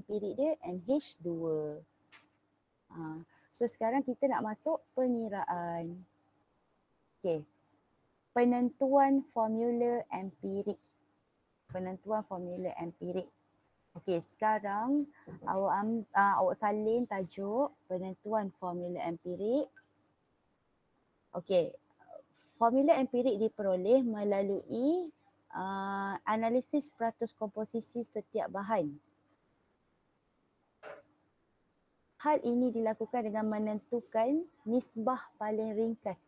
empirik dia NH2. So sekarang kita nak masuk pengiraan. Okay. Penentuan formula empirik. Penentuan formula empirik. Okey, sekarang awak salin tajuk penentuan formula empirik. Okey, formula empirik diperoleh melalui analisis peratus komposisi setiap bahan. Hal ini dilakukan dengan menentukan nisbah paling ringkas.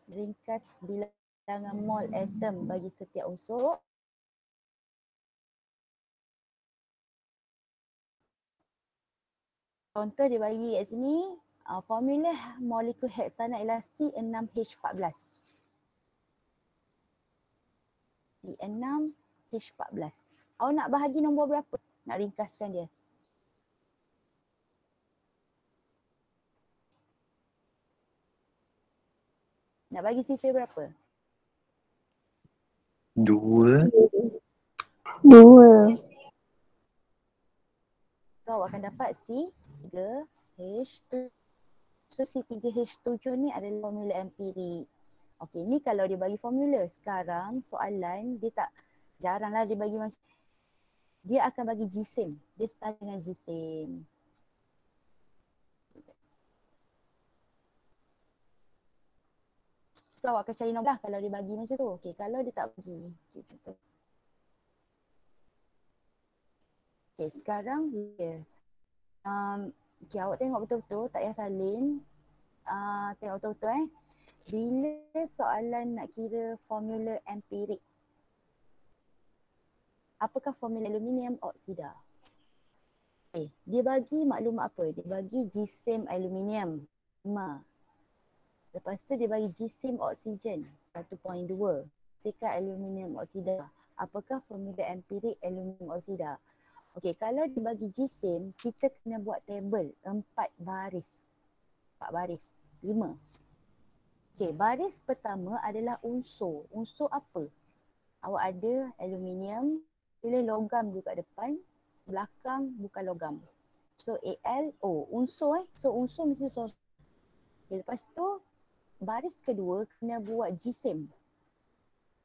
Ringkas bilangan mol atom bagi setiap unsur. Contoh dia bagi kat sini, formula molekul heksanat ialah C6H14. C6H14. Awak nak bahagi nombor berapa? Nak ringkaskan dia. Nak bagi sifir berapa? 2. 2. So awak akan dapat C3H7. So C3H7 ni adalah formula empirik. Okey, ni kalau dia bagi formula. Sekarang soalan dia tak, jaranglah dia bagi macam, dia akan bagi jisim. Dia start dengan jisim. So awak akan cari nombor lah kalau dia bagi macam tu. Okey, kalau dia tak bagi. Okay, contoh. Okay, sekarang dia. Okay, awak tengok betul-betul, tak payah salin. Tengok betul-betul Bila soalan nak kira formula empirik. Apakah formula aluminium oksida? Dia bagi maklumat apa? Dia bagi jisim aluminium 5. Lepas tu dia bagi jisim oksigen 1.2. Sikat aluminium oksida. Apakah formula empirik aluminium oksida? Okey, kalau dia bagi jisim, kita kena buat tabel 4 baris. 4 baris. 5. Okey, baris pertama adalah unsur. Unsur apa? Awak ada aluminium, tulis logam dulu kat depan, belakang bukan logam. So AlO, unsur So unsur mesti so. Okay, lepas tu baris kedua kena buat jisim.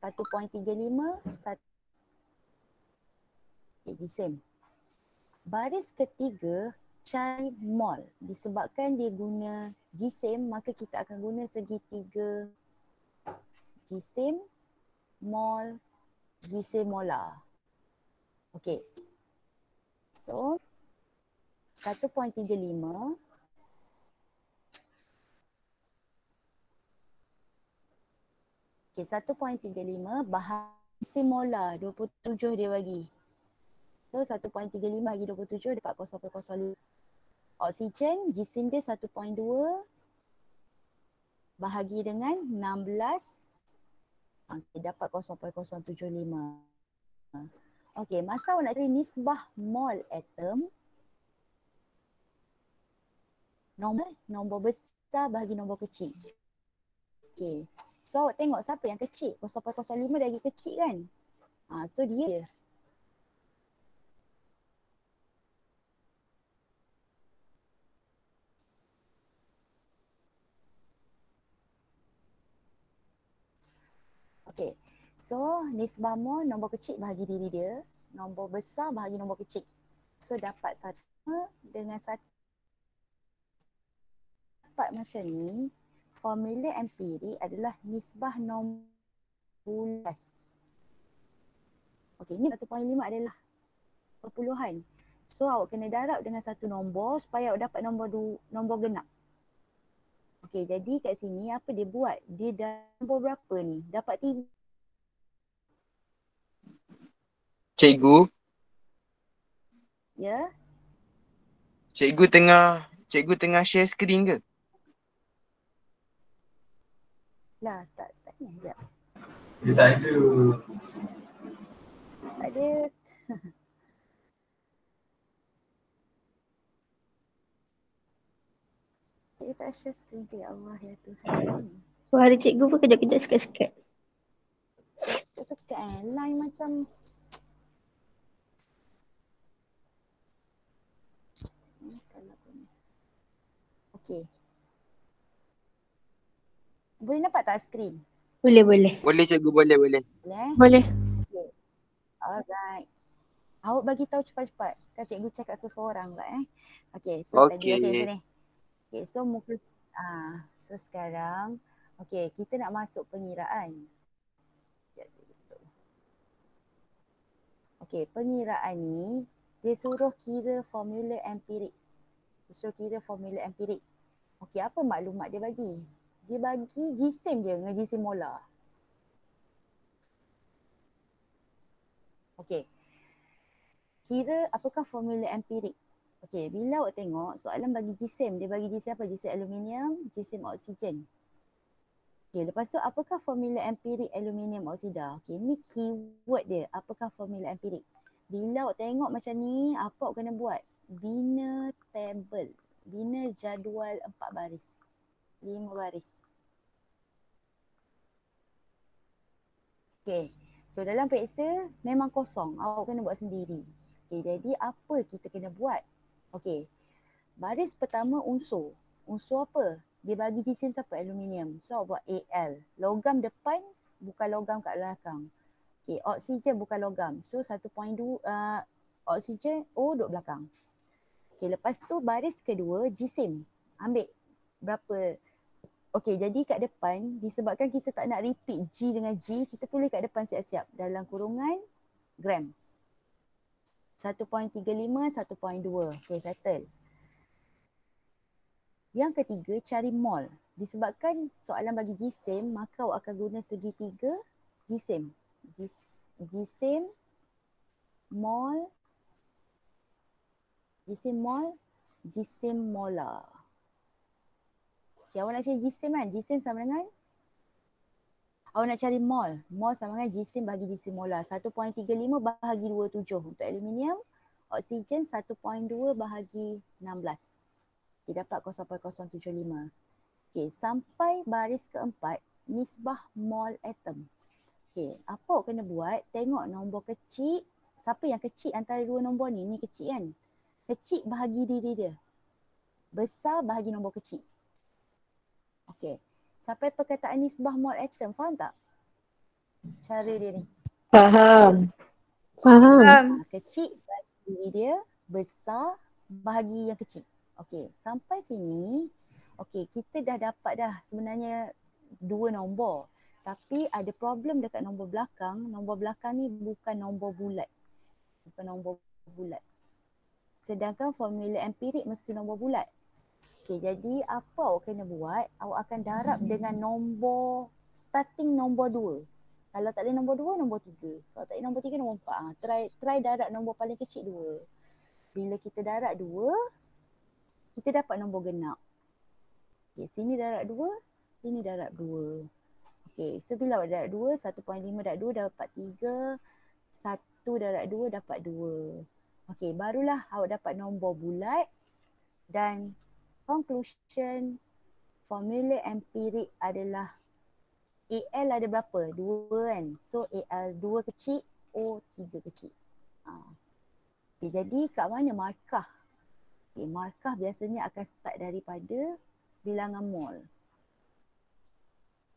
1.35 okay, jisim. Baris ketiga cari mol. Disebabkan dia guna jisim, maka kita akan guna segitiga jisim, mol, jisim molar. Okey. So 1.35 okey, 1.35 bahan jisim molar 27 dia bagi. So 1.35 bagi 27 dapat 0.05. Oksigen jisim dia 1.2 bahagi dengan 16 dapat 0.075. Okey, masa awak nak cari nisbah mol atom, nombor besar bahagi nombor kecil. Okey. So awak tengok siapa yang kecil? 0.05 dia lagi kecil kan? So dia. Okey. So nisbah mol nombor kecil bahagi diri dia, nombor besar bahagi nombor kecil. So dapat sama dengan satu. Dapat macam ni, formula empirik adalah nisbah nombor bulas. Okey, ni 1.5 adalah perpuluhan. So awak kena darab dengan satu nombor supaya awak dapat nombor genap. Okey, jadi kat sini apa dia buat? Dia dah nombor berapa ni? Dapat 3. Cikgu, Ya? cikgu tengah share skrin ke? Lah, tak ni sekejap. Dia tak ada. Tak ada. Cikgu tak share skrin ke? Ya Allah, ya Tuhan. Suara cikgu pun kejap-kejap sekat-sekat. Tak sekat Line macam Kalau okey. Boleh nampak tak skrin? Boleh, boleh. Boleh cikgu, boleh. Boleh? Boleh. Okey. Alright. Awak bagi tahu cepat-cepat. Kan cikgu cakap seseorang pula Okey, so tadi okey macam ni. Okey, so muka so sekarang okey, kita nak masuk pengiraan. Okey, pengiraan ni dia suruh kira formula empirik. Okey, apa maklumat dia bagi? Dia bagi jisim je dengan jisim molar. Okey. Kira apakah formula empirik? Okey, bila awak tengok soalan bagi jisim, dia bagi jisim apa? Jisim aluminium, jisim oksigen. Okey, lepas tu apakah formula empirik aluminium oksida? Okey, ni keyword dia. Apakah formula empirik? Bila awak tengok macam ni, apa awak kena buat? Bina table. Bina jadual 4 baris. 5 baris. Okey. So dalam peksa memang kosong. Awak kena buat sendiri. Okey, jadi apa kita kena buat? Okey. Baris pertama unsur. Unsur apa? Dia bagi jisim siapa? Aluminium. So awak buat Al. Logam depan bukan logam kat belakang. Okey, oksigen bukan logam. So 1.2 oksigen O duduk belakang. Okey, lepas tu baris kedua jisim. Ambil berapa? Okey, jadi kat depan disebabkan kita tak nak repeat G dengan G, kita tulis kat depan siap-siap dalam kurungan gram. 1.35, 1.2. Okey, settle. Yang ketiga, cari mol. Disebabkan soalan bagi jisim, maka awak akan guna segitiga jisim. Jisim, mol, jisim molar. Okay, awak nak cari jisim kan? Jisim sama dengan awak nak cari mol. Mol sama dengan jisim bahagi jisim molar. 1.35 bahagi 27 untuk aluminium. Oksigen 1.2 bahagi 16. Okay, dapat 0.075. Okay, sampai baris keempat, nisbah mol atom. Okay, apa awak kena buat? Tengok nombor kecil. Siapa yang kecil antara dua nombor ni? Ni kecil kan? Kecil bahagi diri dia. Besar bahagi nombor kecil. Okey. Sampai perkataan nisbah mol atom, faham tak? Cara dia ni. Faham. Kecil bahagi diri dia, besar bahagi yang kecil. Okey, sampai sini, okey, kita dah dapat dah sebenarnya dua nombor. Tapi ada problem dekat nombor belakang. Nombor belakang ni bukan nombor bulat. Sedangkan formula empirik mesti nombor bulat. Okey, jadi apa awak kena buat? Awak akan darab dengan nombor, starting nombor 2. Kalau tak ada nombor 2, nombor 3. Kalau tak ada nombor 3, nombor 4. Try darab nombor paling kecil 2. Bila kita darab 2, kita dapat nombor genap. Okey, sini darab 2, sini darab 2. Okey, so bila awak darab 2, 1.5 darab 2 dapat 3. 1 darab 2 dapat 2. Okey, barulah awak dapat nombor bulat dan conclusion formula empirik adalah AL ada berapa? 2 kan? So AL 2 kecil, O 3 kecil. Okay, jadi kat mana markah? Okay, markah biasanya akan start daripada bilangan mol.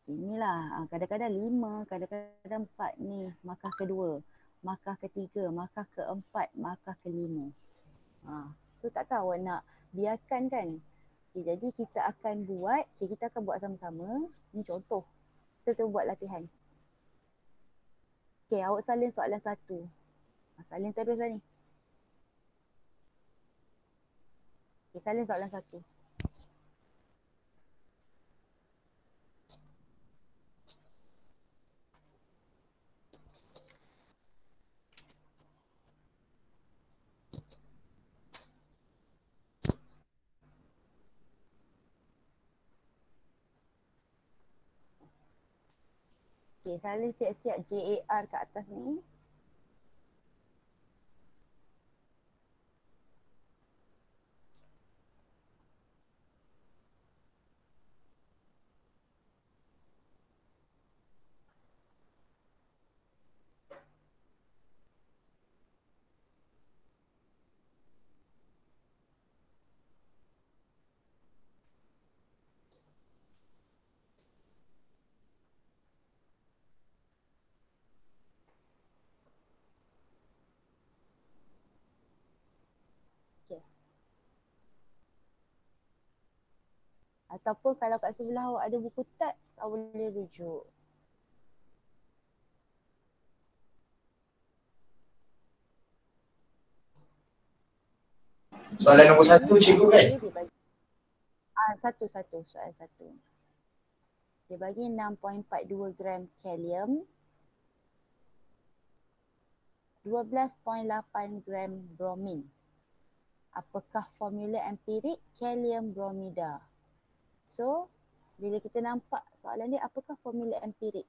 Okay, inilah kadang-kadang 5, kadang-kadang 4 ni markah kedua, markah ketiga, markah keempat, markah kelima. So takkan awak nak biarkan kan? Okay, jadi kita akan buat, kita akan buat sama-sama. Ni contoh. Kita buat latihan. Okay, awak salin soalan 1. Salin terus lah ni. Okay, salin soalan 1. Okay, salin siap-siap JAR kat atas ni. Ataupun kalau kat sebelah awak ada buku teks, awak boleh rujuk. Soalan nombor 1 cikgu kan? Dia bagi satu soalan satu. Dia bagi 6.42 gram kalium, 12.8 gram bromin. Apakah formula empirik kalium bromida? So, bila kita nampak soalan dia apakah formula empirik,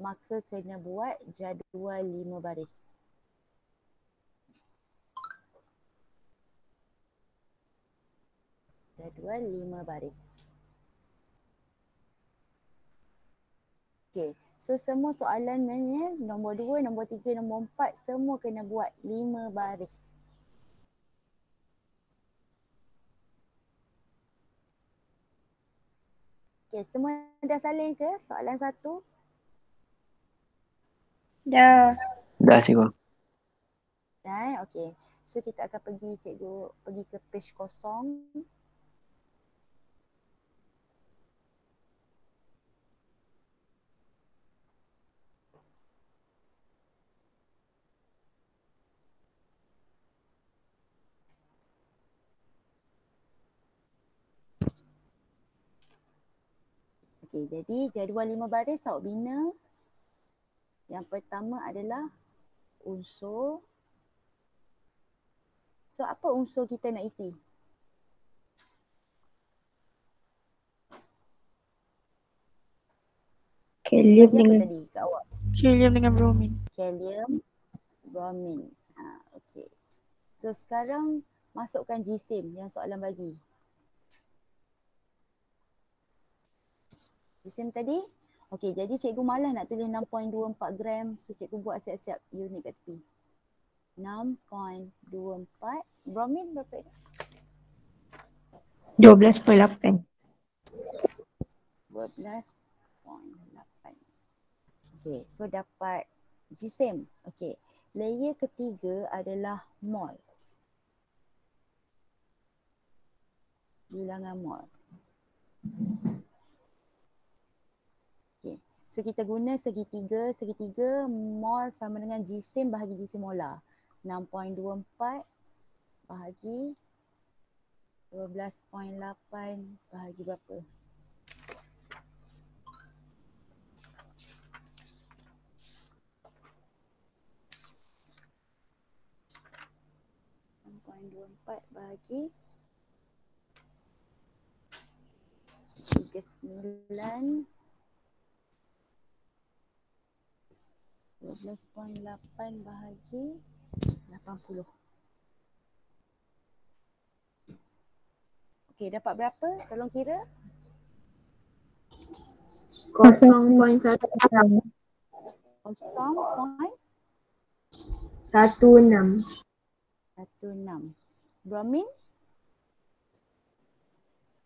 maka kena buat jadual 5 baris. Jadual 5 baris. Okay, so semua soalannya nombor 2, nombor 3, nombor 4 semua kena buat 5 baris. Okay, semua dah salin ke soalan 1? Dah. Dah cikgu. Dah, okay. So kita akan pergi ke page kosong. Okay, jadi jadual 5 baris awak bina. Yang pertama adalah unsur. So apa unsur kita nak isi? Kalium Bagi apa dengan tadi kat awak? Helium dengan bromin. Kalium, bromin. Okay. So sekarang masukkan jisim yang soalan bagi. Jisim tadi? Okay, jadi cikgu malas nak tulis 6.24 gram. So cikgu buat siap-siap unit kat tepi. 6.24. Bromin berapa? 12.8. 12.8. Okay, so dapat jisim. Okay, layer ketiga adalah mol. Bilangan mol. Okay, so kita guna segitiga. Segitiga mol sama dengan jisim bahagi jisim molar. 6.24 bahagi 12.8 bahagi berapa? Bahagi 39 12.8 bahagi 80. Okey, dapat berapa? Tolong kira. 0.1 0.16. 16. Bromin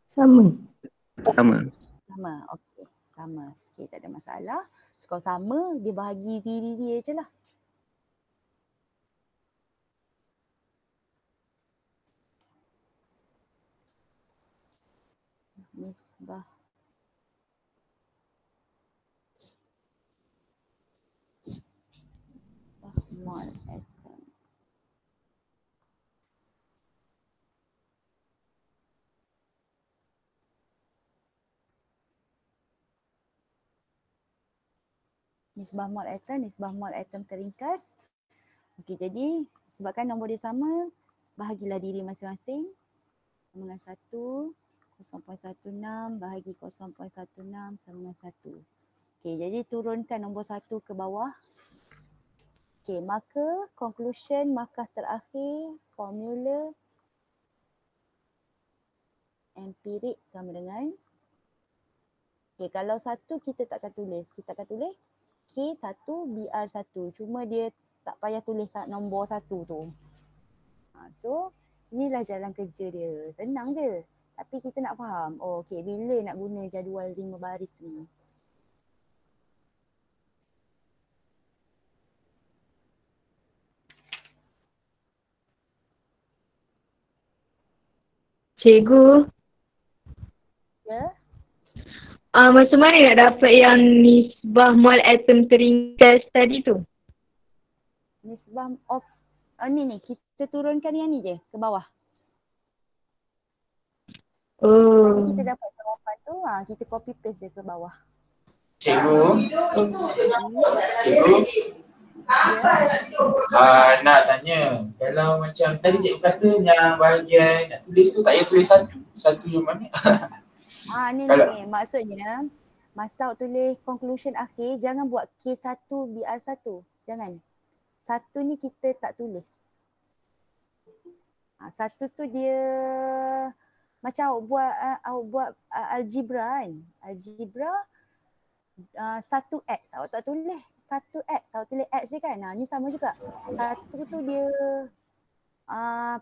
Sama. Sama. sama. Okey, sama. Okey, tak ada masalah. So, kalau sama, dia bahagi diri dia je lah. Nisbah mol atom. Nisbah mol atom teringkas. Okey, jadi sebabkan nombor dia sama, bahagilah diri masing-masing. Sama dengan 1, 0.16 bahagi 0.16 sama dengan 1. Okey, jadi turunkan nombor 1 ke bawah. Okey, maka conclusion markah terakhir formula empirik sama dengan, okey, kalau 1 kita takkan tulis. Kita akan tulis K1 BR1. Cuma dia tak payah tulis nombor 1 tu. So, inilah jalan kerja dia. Senang je. Tapi kita nak faham, oh okey, bila nak guna jadual 5 baris ni. Cikgu, Macam mana nak dapat yang nisbah mol atom teringkas tadi tu? Nisbah ni kita turunkan yang ni je ke bawah. Tadi kita dapat jawapan tu, kita copy paste je ke bawah. Cikgu, Cikgu, nak tanya, kalau macam tadi cikgu kata yang bahagian nak tulis tu tak payah tulis satu yang mana? Ni Kalau- ni maksudnya masa tulis conclusion akhir jangan buat K1 BR1. Jangan. Satu ni kita tak tulis. Satu tu dia macam awak buat algebra kan. Algebra 1x awak tak tulis. 1x awak tulis x je kan. Ni sama juga. Satu tu dia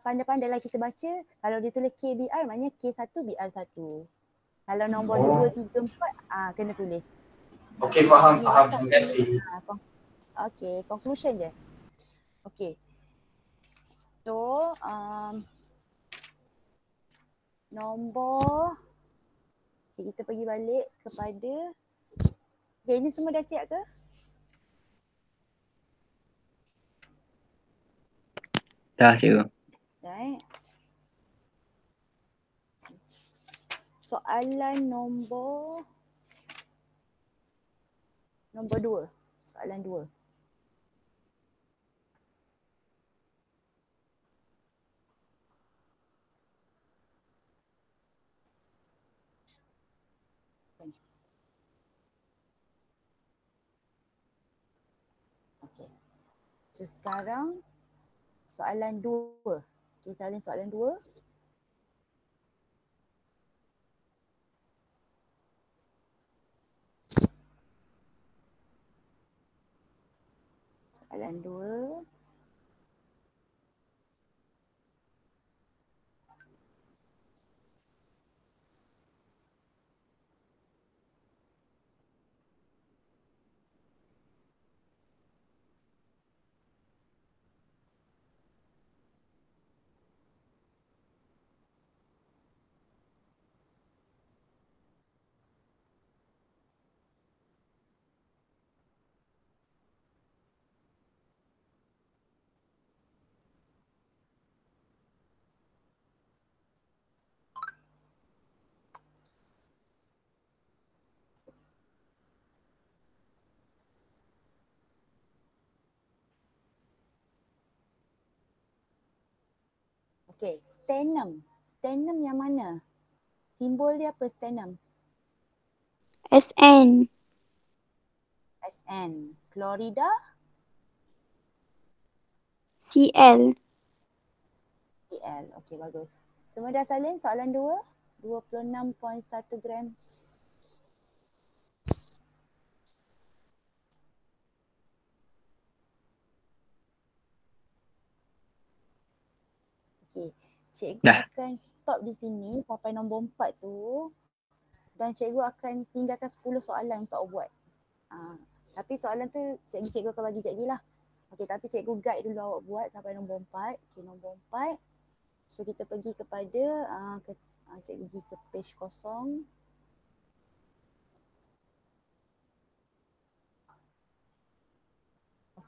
pandai-pandai lah kita baca. Kalau dia tulis KBR maknanya K1 BR1. Kalau nombor 2, 3, 4 kena tulis. Okey, faham. Terima kasih. Okey, conclusion je. Okey. So, nombor kita pergi balik kepada ini semua dah siap ke? Dah cikgu. Right. Soalan nombor 2. Soalan 2. Okay. So sekarang soalan 2. Okay, soalan 2. Soalan 2. Okay, sternum. Sternum yang mana? Simbol dia apa sternum? SN. SN. Florida? CL. CL. Okay, bagus. Semua dah salin soalan 2. 26.1 gram. Okay. Cikgu akan stop di sini sampai nombor 4 tu. Dan cikgu akan tinggalkan 10 soalan untuk awak buat. Tapi soalan tu cikgu akan bagi sekejap lagi lah. Okay, tapi cikgu guide dulu awak buat sampai nombor 4. Okay, nombor 4. So kita pergi kepada, cikgu pergi ke page kosong.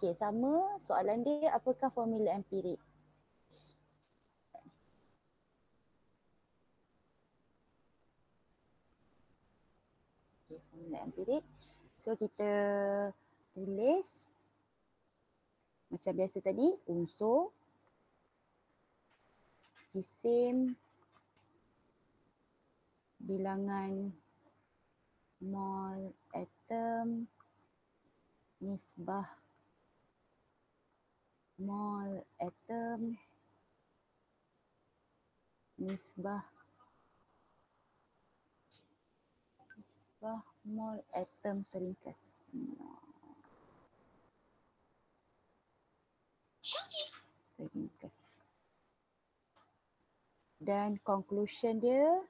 Okay, sama soalan dia, apakah formula empirik? Okay, formula empirik. So kita tulis macam biasa tadi, unsur, jisim, bilangan mol atom, nisbah mol atom, nisbah mol atom teringkas. Teringkas. Dan conclusion dia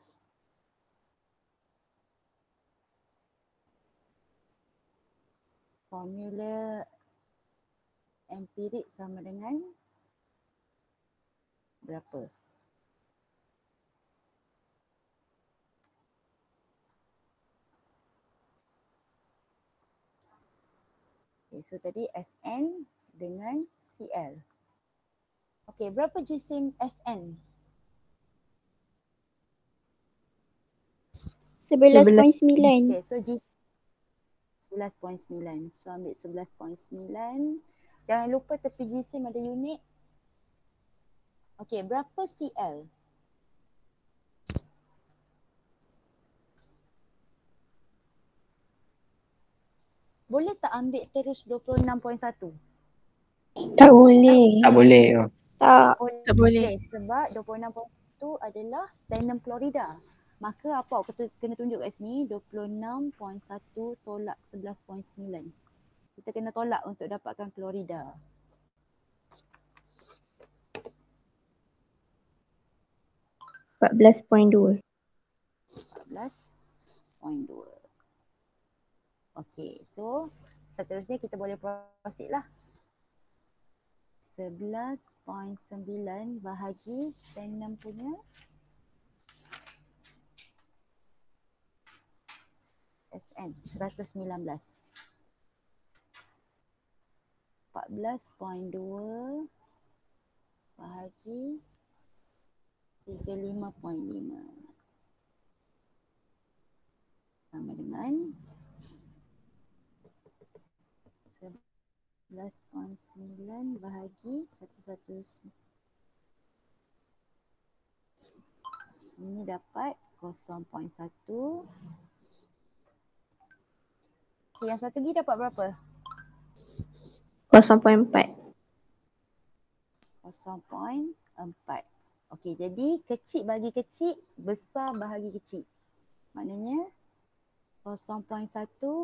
formula empirik sama dengan berapa? Okay, so tadi Sn dengan Cl. Okay, berapa jisim Sn? 11.9. Okay, so 11.9. So ambil 11.9. Jangan lupa tepi jisim ada unit. Okay, berapa Cl? Boleh tak ambil terus 26.1? Tak boleh. Tak boleh. Oh. Tak. Tak boleh. Sebab 26.1 adalah sternum florida. Maka apa kita kena tunjuk kat sini 26.1 tolak 11.9. Kita kena tolak untuk dapatkan florida. $14.2. 14.2. Okey, so seterusnya kita boleh proceed lah. 11.9 bahagi sternum punya SN 119. 14.2 bahagi 35.5 sama dengan 11.9 bahagi 119. Ini dapat 0.1. Okay, yang satu lagi dapat berapa? 0.4. 0.4. Okey, jadi kecil bagi kecil, besar bahagi kecil. Maknanya 0.1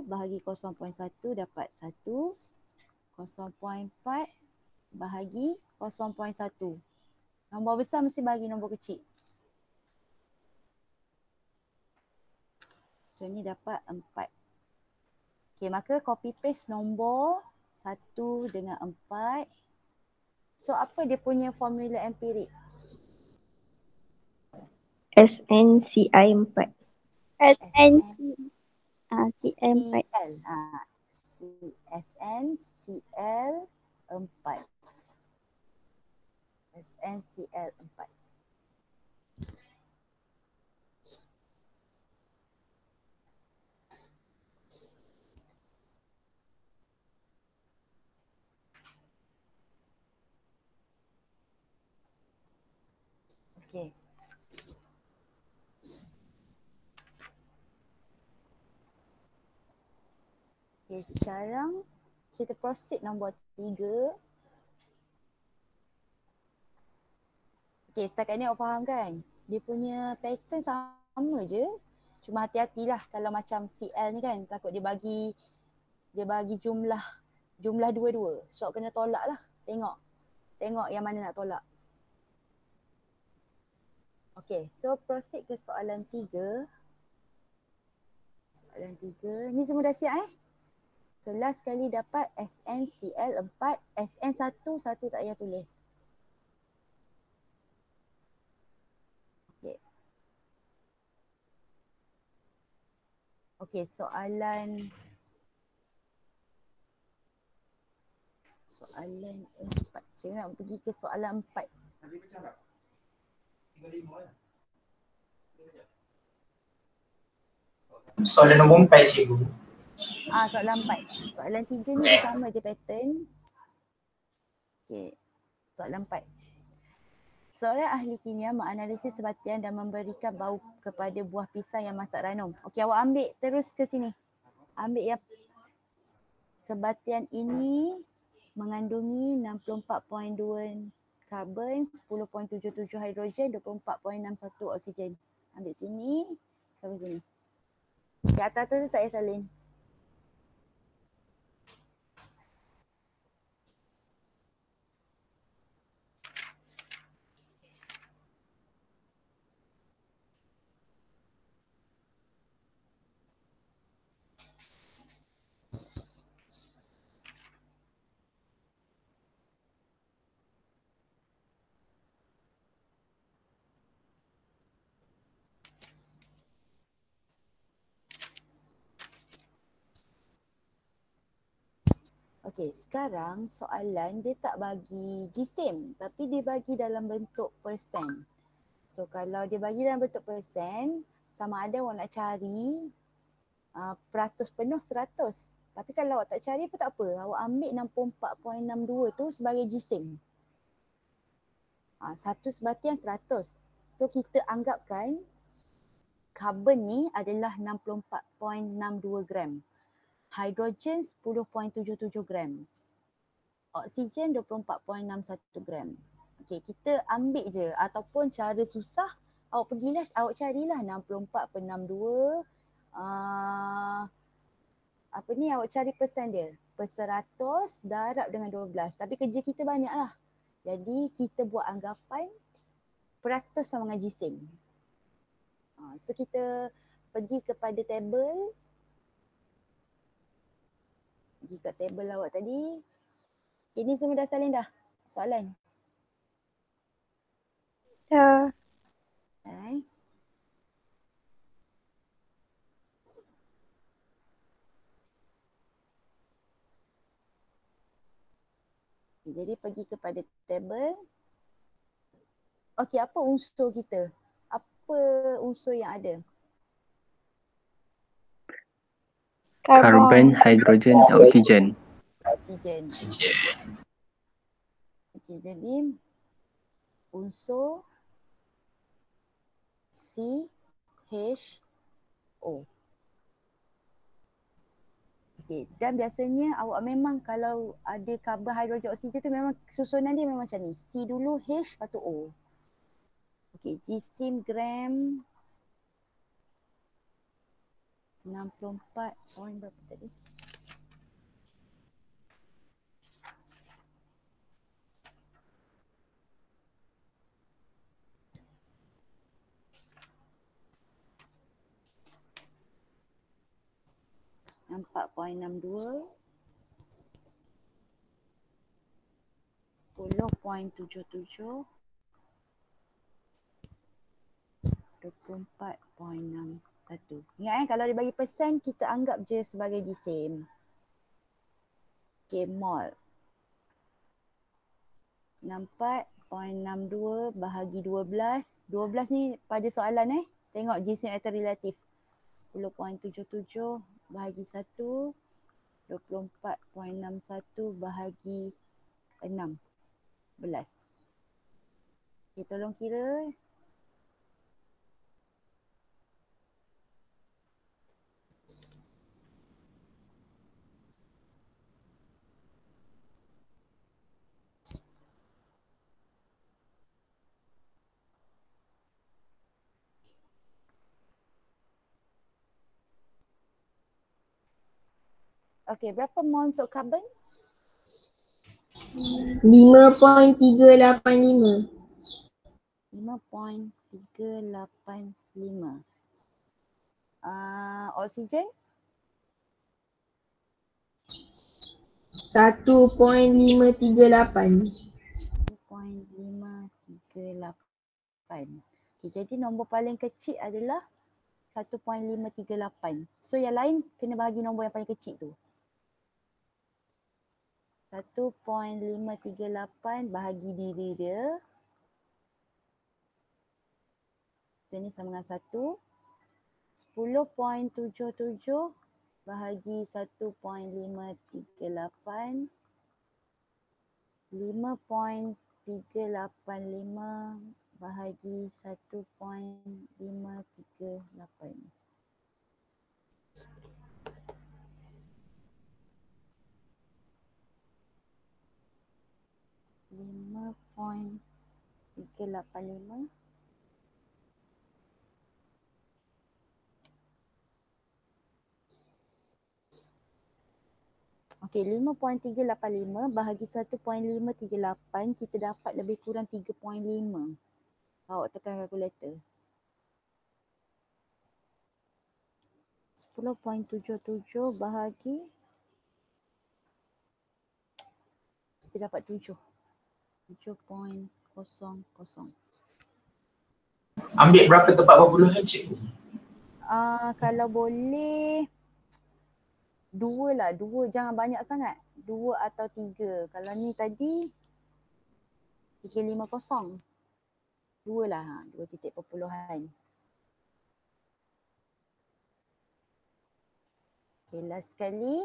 bahagi 0.1 dapat 1. 0.4 bahagi 0.1. Nombor besar mesti bahagi nombor kecil. So ni dapat 4. Okey, maka copy paste nombor 1 dengan 4. So apa dia punya formula empirik? SNCI4. CM4. CL. SNCL 4. SNCL 4. Okey. Okay, sekarang kita proceed nombor 3. Okay, setakat ni awak faham kan? Dia punya pattern sama je. Cuma hati-hatilah kalau macam CL ni kan, takut dia bagi jumlah dua-dua. So kena tolak lah. Tengok yang mana nak tolak. Okay, so proceed ke soalan 3. Soalan 3. Ni semua dah siap So last kali dapat SNCL 4, SN1 tak payah tulis. Okey. Okey, soalan 4. Saya nak pergi ke soalan 4. Soalan nombor 4 cikgu. Soalan 4. Soalan 3 ni dia sama je pattern. Okey. Soalan 4. Seorang ahli kimia menganalisis sebatian dan memberikan bau kepada buah pisang yang masak ranum. Okey, awak ambil terus ke sini. Ambil yang sebatian ini mengandungi 64.2 karbon, 10.77 hidrogen, 24.61 oksigen. Ambil sini, sampai sini. Di atas tu tak payah salin. Okey, sekarang soalan dia tak bagi jisim tapi dia bagi dalam bentuk persen. So kalau dia bagi dalam bentuk persen, sama ada awak nak cari peratus penuh 100. Tapi kalau awak tak cari pun tak apa, awak ambil 64.62 tu sebagai jisim. Satu sebatian 100. So kita anggapkan karbon ni adalah 64.62 gram. Hidrogen 10.77 gram. Oksigen 24.61 gram. Okey, kita ambil je ataupun cara susah awak pergilah, awak carilah 64/62 awak cari persen dia. Per 100 darab dengan 12. Tapi kerja kita banyak lah. Jadi kita buat anggapan peratus sama dengan jisim. So kita pergi kepada table. Pergi kat table awak tadi. Ini semua dah salin dah? Soalan? Dah. Jadi pergi kepada table. Okey, apa unsur kita? Apa unsur yang ada? Karbon, hidrogen, oksigen. Oksigen. Okey, jadi unsur CHO. Okey, dan biasanya awak memang kalau ada karbon, hidrogen, oksigen tu memang susunan dia memang macam ni. C dulu, H, lepas tu O. Okey, jisim gram 64 point berapa tadi? Nampak 4.62 10.77 24.61. Ingat kalau dia bagi persen kita anggap je sebagai jisim. Okay, mol 64.62 bahagi 12. 12 ni pada soalan tengok jisim atom relatif. 10.77 bahagi 1, 24.61 bahagi 16. Okay, tolong kira. Okey, berapa mol untuk karbon? 5.385. 5.385. Oksigen? 1.538. 1.538. Okay, jadi nombor paling kecil adalah 1.538. So yang lain kena bagi nombor yang paling kecil tu. 1.538 bahagi diri dia. So ni sama dengan 1. 10.77 bahagi 1.538. 5.385 bahagi 1.538. $5.385. Okey, 5.385 bahagi 1.538 kita dapat lebih kurang 3.5. Awak tekan kalkulator. 10.77 bahagi kita dapat 7. 7.00. Ambil berapa tempat perpuluhan cikgu? Kalau boleh 2 lah, 2 jangan banyak sangat. 2 atau 3. Kalau ni tadi 350. 2 lah, 2 titik perpuluhan. Okay, last sekali.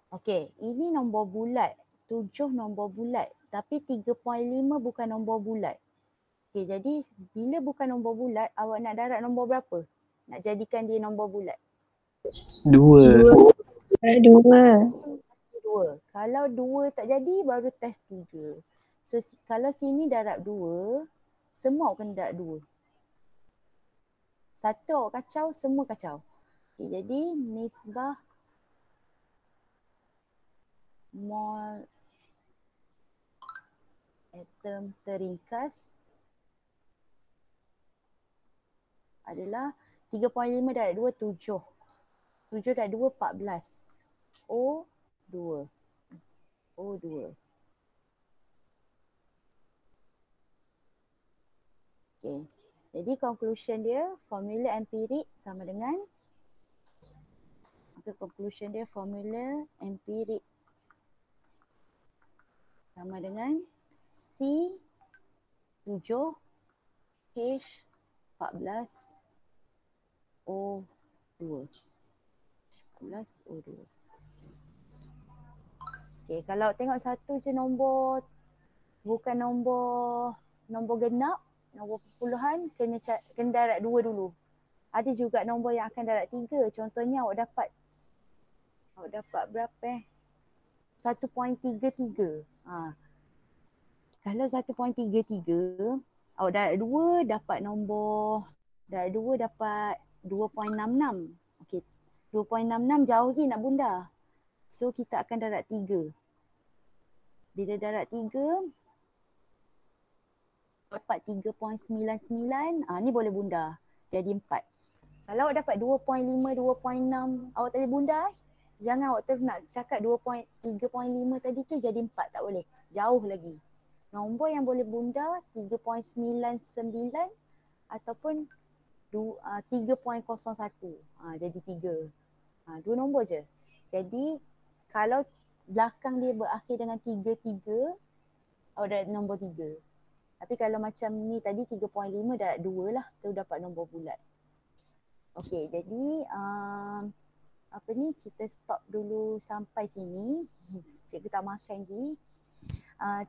Okay, ini nombor bulat. 7 nombor bulat. Tapi 3.5 bukan nombor bulat. Okay, jadi bila bukan nombor bulat, awak nak darab nombor berapa? Nak jadikan dia nombor bulat? 2. 2. Pasti 2. Kalau 2 tak jadi, baru test 3. So kalau sini darab 2, semua awak kena darab 2. Satu awak kacau, semua kacau. Okay, jadi nisbah mol atom teringkas adalah 3.5 darab 2, 7. 7 darab 2, 14. O2. O2. Okay. Jadi conclusion dia, formula empirik sama dengan, conclusion dia formula empirik sama dengan C7 H14 O2. 14 O2. Okay, kalau tengok satu je nombor, bukan nombor genap, nombor perpuluhan, kena darab 2 dulu. Ada juga nombor yang akan darab 3. Contohnya awak dapat berapa 1.33. Kalau 1.33, awak darab 2 dapat nombor, darab 2 dapat 2.66. Okey, 2.66 jauh lagi nak bunda. So kita akan darab 3. Bila darab 3, dapat 3.99. Ni boleh bunda. Jadi 4. Kalau awak dapat 2.5, 2.6, awak tak boleh bunda. Jangan awak terus nak cakap 3.5 tadi tu jadi 4, tak boleh. Jauh lagi. Nombor yang boleh bunda 3.99 ataupun 3.01. Jadi 3. Dua nombor je. Jadi kalau belakang dia berakhir dengan 3, awak dapat nombor 3. Tapi kalau macam ni tadi 3.5 dapat 2 lah, tu dapat nombor bulat. Okey, jadi kita stop dulu sampai sini. Cikgu tak makan lagi.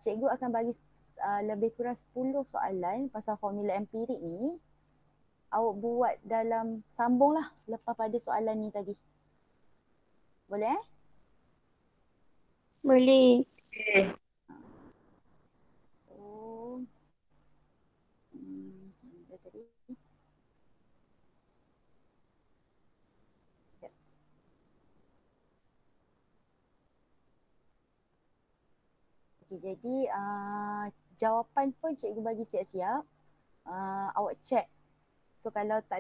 Cikgu akan bagi lebih kurang 10 soalan pasal formula empirik ni. Awak buat dalam, sambunglah lepas pada soalan ni tadi. Boleh Boleh. Dah tadi. Okay, jadi jawapan pun cikgu bagi siap-siap. Awak check. So kalau tak